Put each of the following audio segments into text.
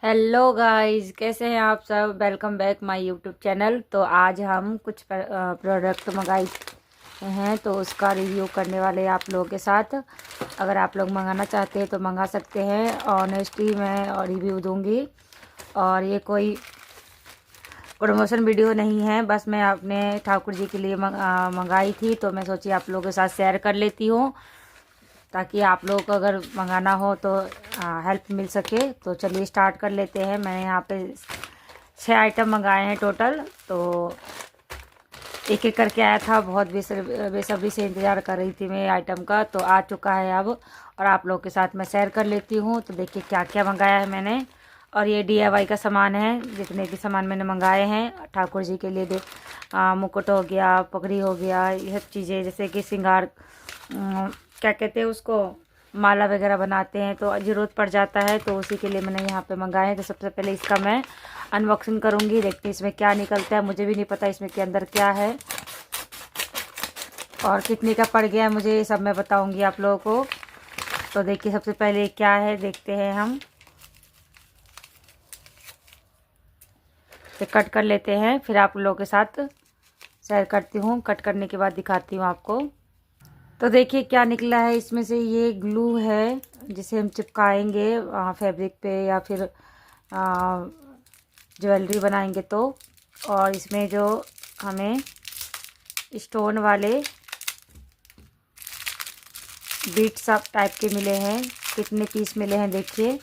Hello guys, कैसे हैं आप सब। Welcome back my YouTube channel. तो आज हम कुछ प्रोडक्ट मंगाए हैं तो उसका रिव्यू करने वाले हैं आप लोगों के साथ। अगर आप लोग मंगाना चाहते हैं तो मंगा सकते हैं। ऑनेस्टली मैं और रिव्यू दूंगी और ये कोई प्रमोशन वीडियो नहीं है, बस मैं अपने ठाकुर जी के लिए मंगाई थी तो मैं सोची आप लोगों के साथ शेयर कर लेती हूँ ताकि आप लोगों को अगर मंगाना हो तो हेल्प मिल सके। तो चलिए स्टार्ट कर लेते हैं। मैंने यहाँ पे 6 आइटम मंगाए हैं टोटल। तो एक एक करके आया था, बहुत बेसब्री से इंतज़ार कर रही थी मैं आइटम का। तो आ चुका है अब और आप लोगों के साथ मैं शेयर कर लेती हूँ। तो देखिए क्या क्या मंगाया है मैंने। और ये DIY का सामान है, जितने भी सामान मैंने मंगाए हैं ठाकुर जी के लिए। मुकुट हो गया, पगड़ी हो गया, ये सब चीज़ें जैसे कि श्रृंगार क्या कहते हैं उसको, माला वगैरह बनाते हैं तो ज़रूरत पड़ जाता है, तो उसी के लिए मैंने यहाँ पे मंगाए हैं। तो सबसे पहले इसका मैं अनबॉक्सिंग करूँगी, देखते हैं इसमें क्या निकलता है। मुझे भी नहीं पता इसमें के अंदर क्या है और कितने का पड़ गया है, मुझे ये सब मैं बताऊँगी आप लोगों को। तो देखिए सबसे पहले क्या है देखते हैं हम। तो कट कर लेते हैं, फिर आप लोगों के साथ शेयर करती हूँ। कट करने के बाद दिखाती हूँ आपको। तो देखिए क्या निकला है इसमें से। ये ग्लू है जिसे हम चिपकाएंगे फैब्रिक पे या फिर ज्वेलरी बनाएंगे तो। और इसमें जो हमें स्टोन वाले बीट्स आप टाइप के मिले हैं, कितने पीस मिले हैं देखिए।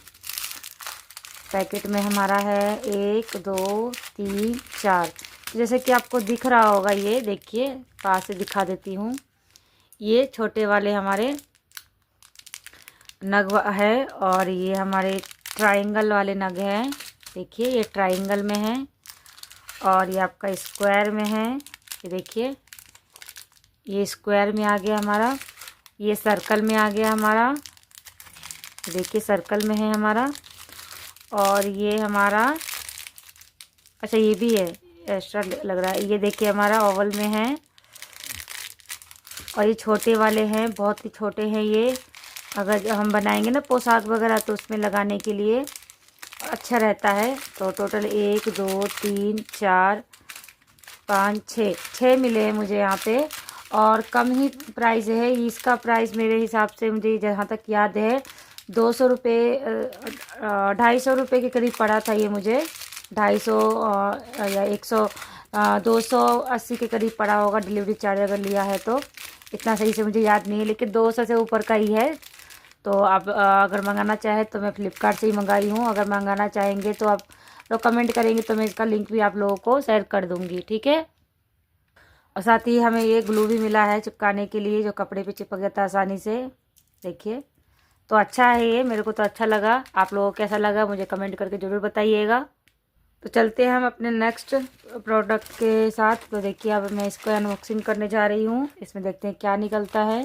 पैकेट में हमारा है 1 2 3 4। जैसे कि आपको दिख रहा होगा, ये देखिए पास से दिखा देती हूँ। ये छोटे वाले हमारे नग है और ये हमारे ट्रायंगल वाले नग हैं। देखिए ये ट्रायंगल में है और ये आपका स्क्वायर में है। ये देखिए ये स्क्वायर में आ गया हमारा, ये सर्कल में आ गया हमारा। देखिए सर्कल में है हमारा। और ये हमारा, अच्छा ये भी है, एक्स्ट्रा लग रहा है। ये देखिए हमारा ओवल में है। और ये छोटे वाले हैं, बहुत ही छोटे हैं ये। अगर हम बनाएंगे ना पोशाक वगैरह तो उसमें लगाने के लिए अच्छा रहता है। तो टोटल 1 2 3 4 5 6 मिले हैं मुझे यहाँ पे। और कम ही प्राइस है इसका। प्राइस मेरे हिसाब से मुझे जहाँ तक याद है 200 रुपये 250 रुपये के करीब पड़ा था ये मुझे। 250 या 100 280 के करीब पड़ा होगा, डिलीवरी चार्ज अगर लिया है तो। इतना सही से मुझे याद नहीं है, लेकिन 200 से ऊपर का ही है। तो आप अगर मंगाना चाहे तो मैं फ़्लिपकार्ट से ही मंगाई हूँ। अगर मंगाना चाहेंगे तो आप लोग कमेंट करेंगे तो मैं इसका लिंक भी आप लोगों को शेयर कर दूँगी, ठीक है। और साथ ही हमें ये ग्लू भी मिला है चिपकाने के लिए, जो कपड़े पे चिपक जाता है आसानी से। देखिए तो अच्छा है ये, मेरे को तो अच्छा लगा। आप लोगों को कैसा लगा मुझे कमेंट करके ज़रूर बताइएगा। तो चलते हैं हम अपने नेक्स्ट प्रोडक्ट के साथ। तो देखिए अब मैं इसको अनबॉक्सिंग करने जा रही हूँ। इसमें देखते हैं क्या निकलता है।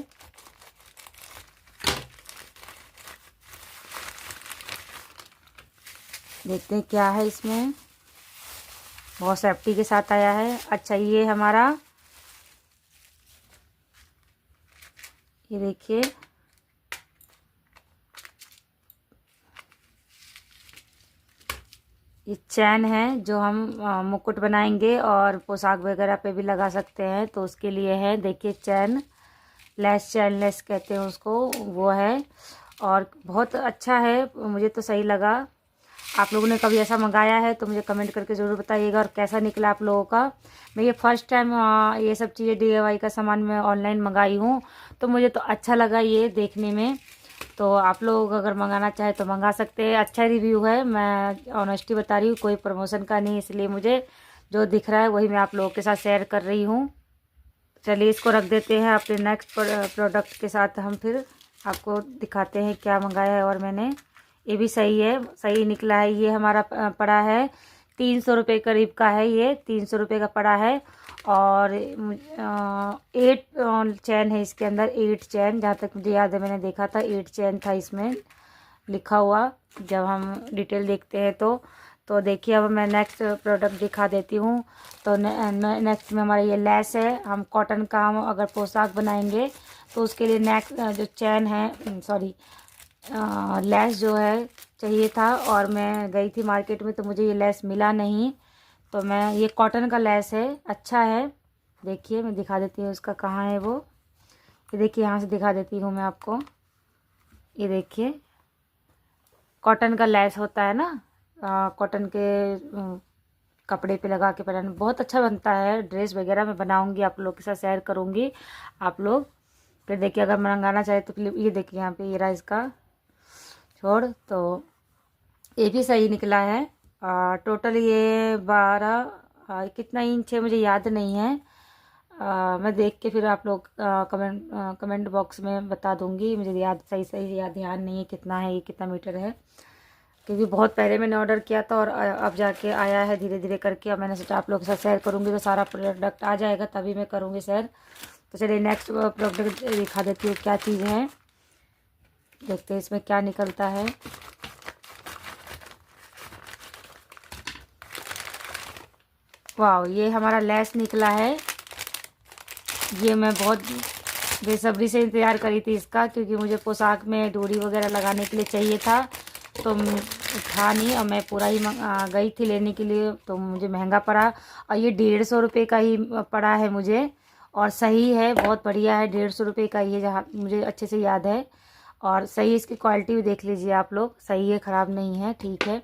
देखते हैं क्या है इसमें। बहुत सेफ्टी के साथ आया है। अच्छा ये हमारा, ये देखिए ये चैन है जो हम मुकुट बनाएंगे और पोशाक वगैरह पे भी लगा सकते हैं, तो उसके लिए है। देखिए चैन लेस, चैन लेस कहते हैं उसको, वो है। और बहुत अच्छा है, मुझे तो सही लगा। आप लोगों ने कभी ऐसा मंगाया है तो मुझे कमेंट करके ज़रूर बताइएगा और कैसा निकला आप लोगों का। मैं ये फ़र्स्ट टाइम ये सब चीज़ें DIY का सामान मैं ऑनलाइन मंगाई हूँ, तो मुझे तो अच्छा लगा ये देखने में। तो आप लोग अगर मंगाना चाहे तो मंगा सकते हैं। अच्छा रिव्यू है, मैं ऑनेस्टी बता रही हूँ, कोई प्रमोशन का नहीं, इसलिए मुझे जो दिख रहा है वही मैं आप लोगों के साथ शेयर कर रही हूँ। चलिए इसको रख देते हैं। अपने नेक्स्ट प्रोडक्ट के साथ हम फिर आपको दिखाते हैं क्या मंगाया है। और मैंने ये भी सही है, सही निकला है। ये हमारा पड़ा है 300 रुपये करीब का है, ये 300 रुपये का पड़ा है। और 8 चैन है इसके अंदर, 8 चैन, जहाँ तक मुझे याद है मैंने देखा था 8 चैन था इसमें लिखा हुआ जब हम डिटेल देखते हैं तो देखिए अब मैं नेक्स्ट प्रोडक्ट दिखा देती हूँ। तो नेक्स्ट में हमारा ये लेस है। हम कॉटन का हम अगर पोशाक बनाएंगे तो उसके लिए नेक्स्ट जो चैन है, सॉरी लेस जो है चाहिए था और मैं गई थी मार्केट में तो मुझे ये लेस मिला नहीं, तो मैं ये कॉटन का लेस है, अच्छा है। देखिए मैं दिखा देती हूँ इसका कहाँ है वो, ये देखिए यहाँ से दिखा देती हूँ मैं आपको। ये देखिए कॉटन का लेस होता है ना, कॉटन के कपड़े पे लगा के पहनना बहुत अच्छा बनता है। ड्रेस वगैरह मैं बनाऊंगी, आप लोग के साथ शेयर करूंगी। आप लोग फिर देखिए अगर मंगाना चाहे तो फिर ये देखिए यहाँ पे ये रहा इसका छोड़, तो ये भी सही निकला है। टोटल ये 12 कितना इंच है मुझे याद नहीं है। मैं देख के फिर आप लोग कमेंट बॉक्स में बता दूंगी, मुझे याद सही याद ध्यान नहीं है कितना है, ये कितना मीटर है, क्योंकि बहुत पहले मैंने ऑर्डर किया था और अब जाके आया है धीरे धीरे करके। और मैंने सोचा आप लोगों के साथ शेयर करूंगी तो सारा प्रोडक्ट आ जाएगा तभी मैं करूँगी शेयर। तो चलिए नेक्स्ट प्रोडक्ट दिखा देती हूँ क्या चीज़ है, देखते हैं इसमें क्या निकलता है। वाह, ये हमारा लेस निकला है। ये मैं बहुत बेसब्री से इंतज़ार करी थी इसका, क्योंकि मुझे पोशाक में डोरी वगैरह लगाने के लिए चाहिए था, तो था नहीं और मैं पूरा ही गई थी लेने के लिए, तो मुझे महंगा पड़ा। और ये 150 रुपये का ही पड़ा है मुझे, और सही है, बहुत बढ़िया है। 150 रुपये का ये जहाँ मुझे अच्छे से याद है। और सही इसकी क्वालिटी भी देख लीजिए आप लोग, सही है, ख़राब नहीं है, ठीक है,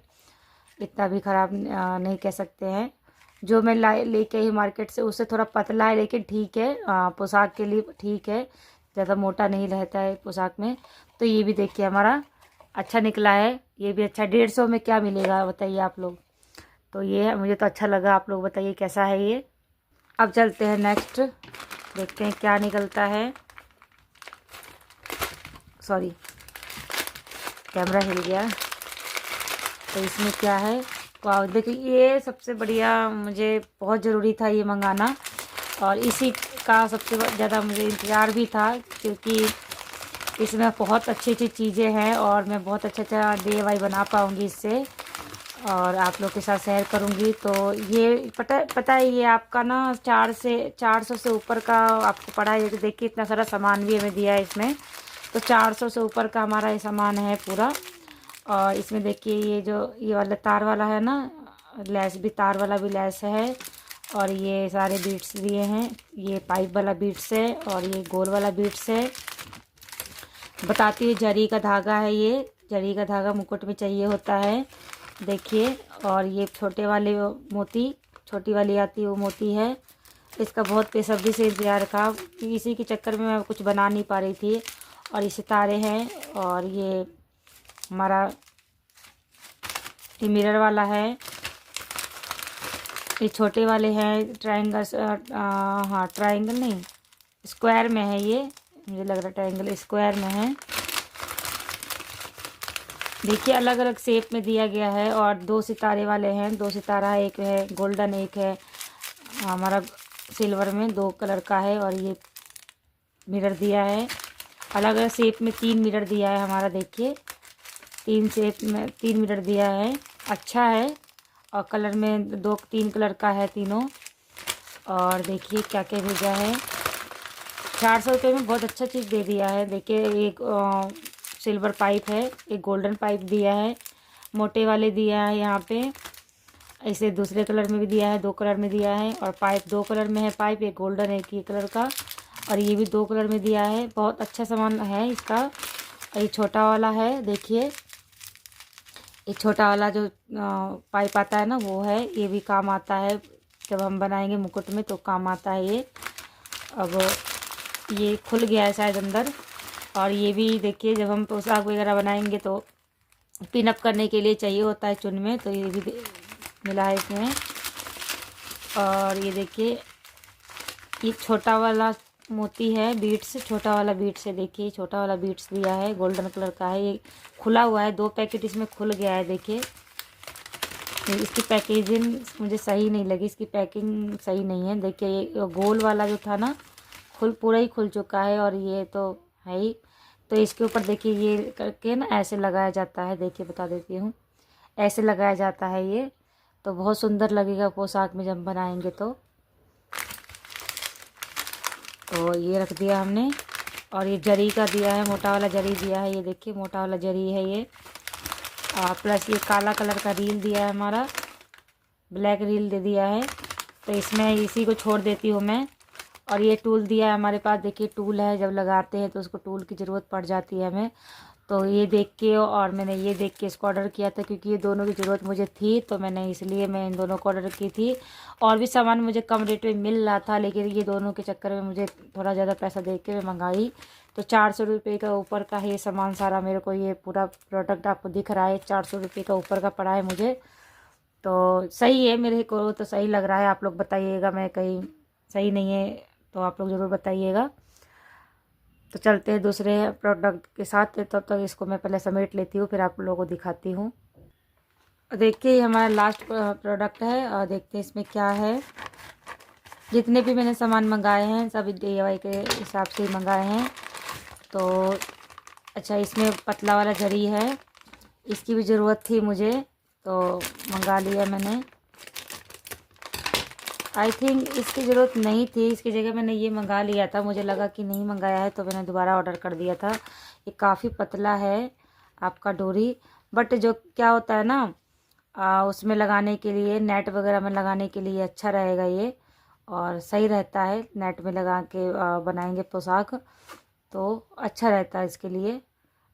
इतना भी ख़राब नहीं कह सकते हैं। जो मैं लेके आई मार्केट से उससे थोड़ा पतला है, लेकिन ठीक है, पोशाक के लिए ठीक है, ज़्यादा मोटा नहीं रहता है पोशाक में। तो ये भी देखिए हमारा अच्छा निकला है, ये भी अच्छा। 150 में क्या मिलेगा बताइए आप लोग। तो ये मुझे तो अच्छा लगा, आप लोग बताइए कैसा है ये। अब चलते हैं नेक्स्ट, देखते हैं क्या निकलता है। सॉरी कैमरा हिल गया। तो इसमें क्या है, वाह देखिए, ये सबसे बढ़िया, मुझे बहुत ज़रूरी था ये मंगाना, और इसी का सबसे ज़्यादा मुझे इंतज़ार भी था, क्योंकि इसमें बहुत अच्छी अच्छी चीज़ें हैं और मैं बहुत अच्छा DIY बना पाऊँगी इससे, और आप लोग के साथ शेयर करूँगी। तो ये पता है ये आपका ना 400 से ऊपर का आपको पड़ा है। देखिए इतना सारा सामान भी हमें दिया है इसमें, तो 400 से ऊपर का हमारा ये सामान है पूरा। और इसमें देखिए ये वाला तार वाला है ना लेस, भी तार वाला भी लेस है, और ये सारे बीट्स दिए हैं, ये पाइप वाला बीट्स है और ये गोल वाला बीट्स है। बताती हूँ, जरी का धागा है, ये जरी का धागा मुकुट में चाहिए होता है, देखिए। और ये छोटे वाले मोती, छोटी वाली आती है वो मोती है। इसका बहुत बेसब्री से इंतजार था, इसी के चक्कर में मैं कुछ बना नहीं पा रही थी। और ये सितारे हैं, और ये हमारा ये मिरर वाला है, ये छोटे वाले हैं ट्रायंगल, हाँ ट्रायंगल नहीं, स्क्वायर में है ये, मुझे लग रहा है ट्रायंगल स्क्वायर में है। देखिए अलग अलग शेप में दिया गया है, और 2 सितारे वाले हैं, 2 सितारा, एक है गोल्डन, एक है हमारा सिल्वर में, 2 कलर का है। और ये मिरर दिया है, अलग अलग शेप में 3 मिरर दिया है हमारा, देखिए 3 शेप में 3 मिरर दिया है, अच्छा है। और कलर में 2-3 कलर का है तीनों। और देखिए क्या क्या भेजा है, 400 रुपये में बहुत अच्छा चीज़ दे दिया है। देखिए एक सिल्वर पाइप है, एक गोल्डन पाइप दिया है, मोटे वाले दिया है यहाँ पे, इसे दूसरे कलर में भी दिया है, 2 कलर में दिया है। और पाइप 2 कलर में है, पाइप एक गोल्डन एक ये कलर का, और ये भी 2 कलर में दिया है। बहुत अच्छा सामान है इसका। ये छोटा वाला है, देखिए ये छोटा वाला जो पाइप आता है ना वो है, ये भी काम आता है जब हम बनाएंगे मुकुट में तो काम आता है ये। अब ये खुल गया है शायद अंदर। और ये भी देखिए जब हम पोशाक वगैरह बनाएंगे तो पिन अप करने के लिए चाहिए होता है चुन में, तो ये भी मिला है इसमें। और ये देखिए ये छोटा वाला मोती है, बीट्स, छोटा वाला बीट्स है, देखिए छोटा वाला बीट्स दिया है, गोल्डन कलर का है, ये खुला हुआ है, 2 पैकेट इसमें खुल गया है। देखिए इसकी पैकेजिंग मुझे सही नहीं लगी, इसकी पैकिंग सही नहीं है। देखिए ये गोल वाला जो था ना पूरा ही खुल चुका है, और ये तो है ही। तो इसके ऊपर देखिए ये करके ना ऐसे लगाया जाता है, देखिए बता देती हूँ, ऐसे लगाया जाता है ये, तो बहुत सुंदर लगेगा पोशाक में जब बनाएंगे तो ये रख दिया हमने। और ये जरी का दिया है, मोटा वाला जरी दिया है, ये देखिए मोटा वाला जरी है ये। प्लस ये काला कलर का रील दिया है, हमारा ब्लैक रील दे दिया है। तो इसमें इसी को छोड़ देती हूँ मैं। और ये टूल दिया है हमारे पास, देखिए टूल है, जब लगाते हैं तो उसको टूल की ज़रूरत पड़ जाती है हमें। तो ये देख के और मैंने ये देख के इसको ऑर्डर किया था, क्योंकि ये दोनों की ज़रूरत मुझे थी, तो मैंने इसलिए मैं इन दोनों को ऑर्डर की थी। और भी सामान मुझे कम रेट में मिल रहा था, लेकिन ये दोनों के चक्कर में मुझे थोड़ा ज़्यादा पैसा दे के मैं मंगाई। तो 400 रुपये का ऊपर का ये सामान सारा मेरे को, ये पूरा प्रोडक्ट आपको दिख रहा है 400 रुपये का ऊपर का पड़ा है मुझे। तो सही है, मेरे को तो सही लग रहा है। आप लोग बताइएगा, मैं कहीं सही नहीं है तो आप लोग ज़रूर बताइएगा। तो चलते हैं दूसरे प्रोडक्ट के साथ। तब तक इसको मैं पहले समेट लेती हूँ, फिर आप लोगों को दिखाती हूँ। देखिए ये हमारा लास्ट प्रोडक्ट है, और देखते हैं इसमें क्या है। जितने भी मैंने सामान मंगाए हैं सब DIY के हिसाब से ही मंगाए हैं। तो अच्छा, इसमें पतला वाला जरी है, इसकी भी ज़रूरत थी मुझे, तो मंगा लिया मैंने। आई थिंक इसकी ज़रूरत नहीं थी, इसकी जगह मैंने ये मंगा लिया था। मुझे लगा कि नहीं मंगाया है, तो मैंने दोबारा ऑर्डर कर दिया था। ये काफ़ी पतला है आपका डोरी, बट जो क्या होता है ना, उसमें लगाने के लिए, नेट वगैरह में लगाने के लिए अच्छा रहेगा ये, और सही रहता है। नेट में लगा के बनाएंगे पोशाक तो अच्छा रहता है इसके लिए।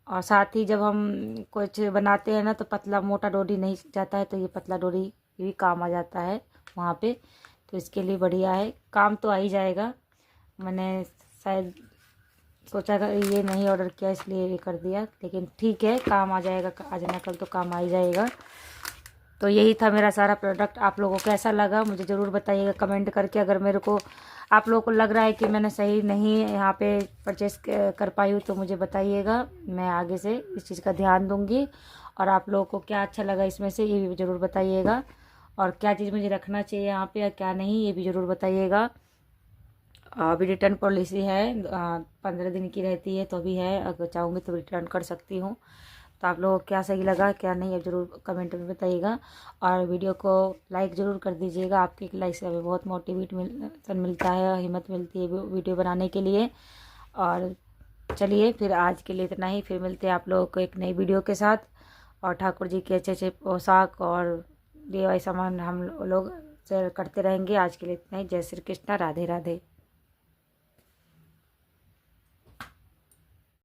और साथ ही जब हम कुछ बनाते हैं ना, तो पतला मोटा डोरी नहीं जाता है, तो ये पतला डोरी भी काम आ जाता है वहाँ पे। तो इसके लिए बढ़िया है, काम तो आ ही जाएगा। मैंने शायद सोचा कर ये नहीं ऑर्डर किया, इसलिए ये कर दिया, लेकिन ठीक है, काम आ जाएगा, आज ना कल तो काम आ ही जाएगा। तो यही था मेरा सारा प्रोडक्ट। आप लोगों को कैसा लगा मुझे ज़रूर बताइएगा कमेंट करके। अगर मेरे को, आप लोगों को लग रहा है कि मैंने सही नहीं यहाँ पे परचेस कर पाई हूँ, तो मुझे बताइएगा, मैं आगे से इस चीज़ का ध्यान दूँगी। और आप लोगों को क्या अच्छा लगा इसमें से, ये भी ज़रूर बताइएगा। और क्या चीज़ मुझे रखना चाहिए यहाँ पे या क्या नहीं, ये भी ज़रूर बताइएगा। अभी रिटर्न पॉलिसी है, 15 दिन की रहती है, तो अभी है, अगर चाहूँगी तो रिटर्न कर सकती हूँ। तो आप लोगों को क्या सही लगा क्या नहीं, अब ज़रूर कमेंट में बताइएगा। और वीडियो को लाइक ज़रूर कर दीजिएगा, आपके एक लाइक से हमें बहुत मोटिवेशन मिलता है, हिम्मत मिलती है वीडियो बनाने के लिए। और चलिए फिर आज के लिए इतना ही, फिर मिलते हैं आप लोगों को एक नई वीडियो के साथ। और ठाकुर जी के अच्छे अच्छे पोशाक और DIY सामान हम लोग शेयर करते रहेंगे। आज के लिए इतना ही। जय श्री कृष्णा, राधे राधे।